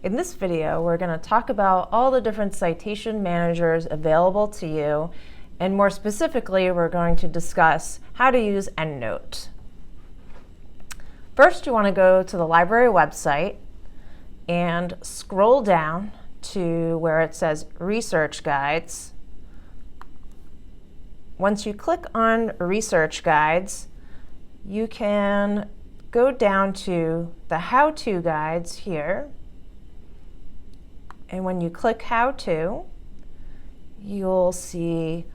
In this video, we're going to talk about all the different citation managers available to you, and more specifically, we're going to discuss how to use EndNote. First, you want to go to the library website and scroll down to where it says Research Guides. Once you click on Research Guides, you can go down to the How-To Guides here. And when you click How To, you'll see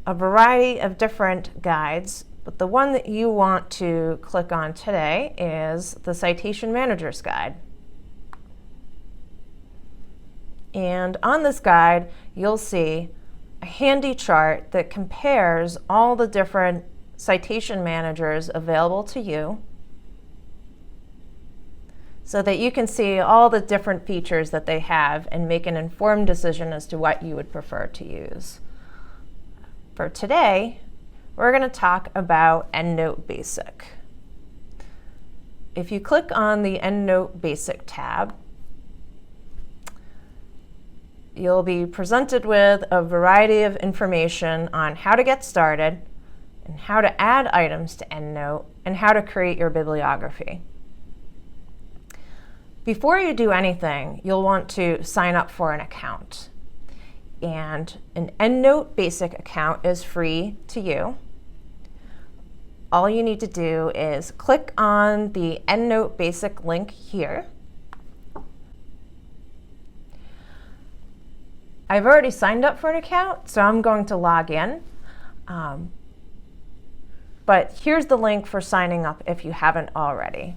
a variety of different guides, but the one that you want to click on today is the Citation Manager's Guide. And on this guide, you'll see a handy chart that compares all the different citation managers available to you so that you can see all the different features that they have and make an informed decision as to what you would prefer to use. For today, we're going to talk about EndNote Basic. If you click on the EndNote Basic tab, you'll be presented with a variety of information on how to get started, and how to add items to EndNote, and how to create your bibliography. Before you do anything, you'll want to sign up for an account. And an EndNote Basic account is free to you. All you need to do is click on the EndNote Basic link here. I've already signed up for an account, so I'm going to log in. But here's the link for signing up if you haven't already.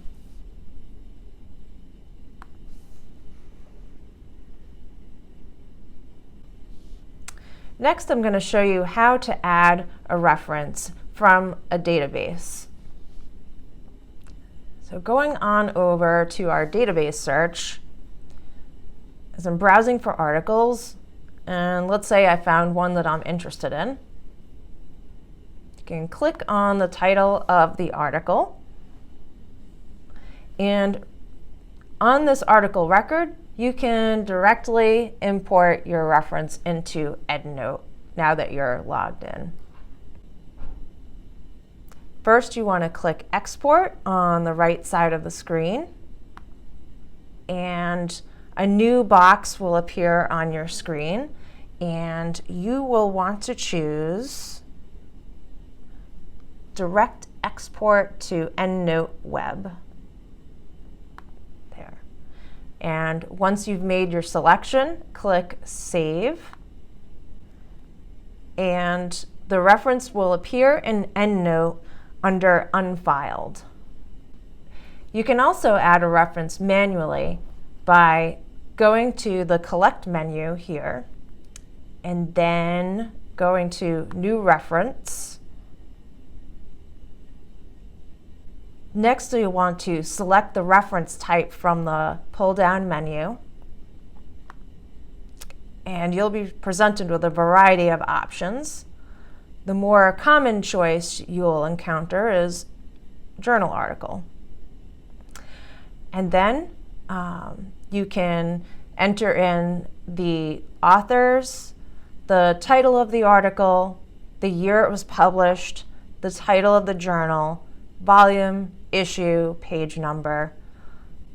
Next, I'm going to show you how to add a reference from a database. So going on over to our database search, as I'm browsing for articles, and let's say I found one that I'm interested in, you can click on the title of the article, and on this article record, you can directly import your reference into EndNote now that you're logged in. First, you want to click Export on the right side of the screen, and a new box will appear on your screen, and you will want to choose Direct Export to EndNote Web. And once you've made your selection, click Save. And the reference will appear in EndNote under Unfiled. You can also add a reference manually by going to the Collect menu here and then going to New Reference. Next, you'll want to select the reference type from the pull-down menu, and you'll be presented with a variety of options. The more common choice you'll encounter is journal article. And then you can enter in the authors, the title of the article, the year it was published, the title of the journal, volume, issue, page number,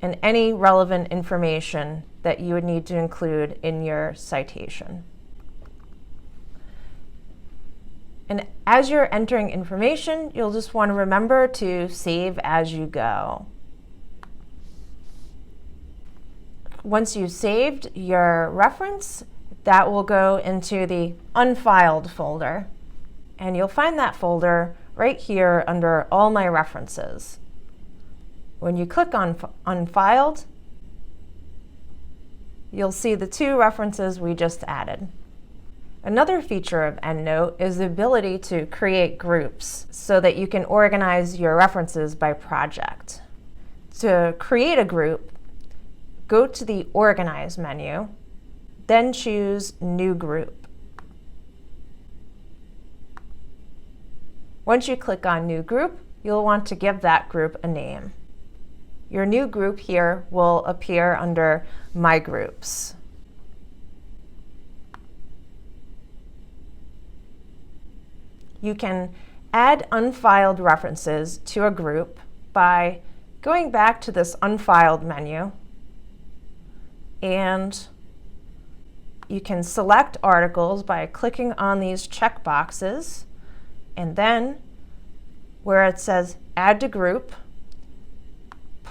and any relevant information that you would need to include in your citation. And as you're entering information, you'll just want to remember to save as you go. Once you've saved your reference, that will go into the Unfiled folder, and you'll find that folder right here under All My References. When you click on Unfiled, you'll see the two references we just added. Another feature of EndNote is the ability to create groups so that you can organize your references by project. To create a group, go to the Organize menu, then choose New Group. Once you click on New Group, you'll want to give that group a name. your new group here will appear under My Groups. You can add unfiled references to a group by going back to this Unfiled menu, and you can select articles by clicking on these check boxes, and then where it says Add to Group,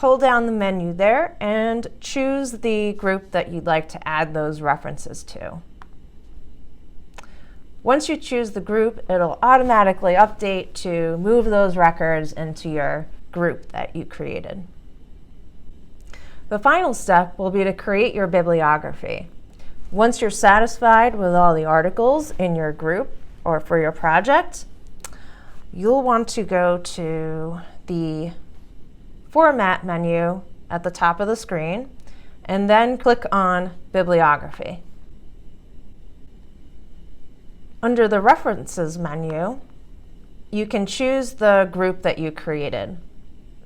pull down the menu there and choose the group that you'd like to add those references to. Once you choose the group, it'll automatically update to move those records into your group that you created. The final step will be to create your bibliography. Once you're satisfied with all the articles in your group or for your project, you'll want to go to the Format menu at the top of the screen and then click on Bibliography. Under the References menu, you can choose the group that you created.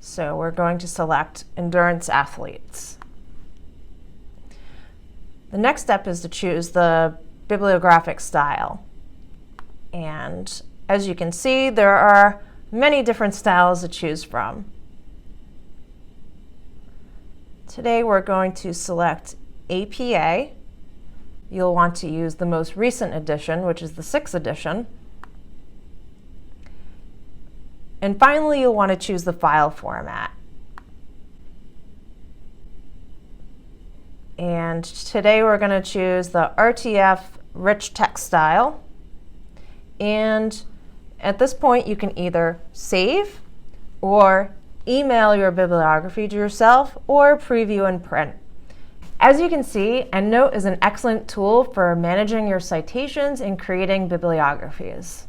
So we're going to select Endurance Athletes. The next step is to choose the bibliographic style. And as you can see, there are many different styles to choose from. Today we're going to select APA. You'll want to use the most recent edition, which is the 6th edition. And finally, you'll want to choose the file format. And today we're going to choose the RTF rich text style. And at this point, you can either save or email your bibliography to yourself or preview and print. As you can see, EndNote is an excellent tool for managing your citations and creating bibliographies.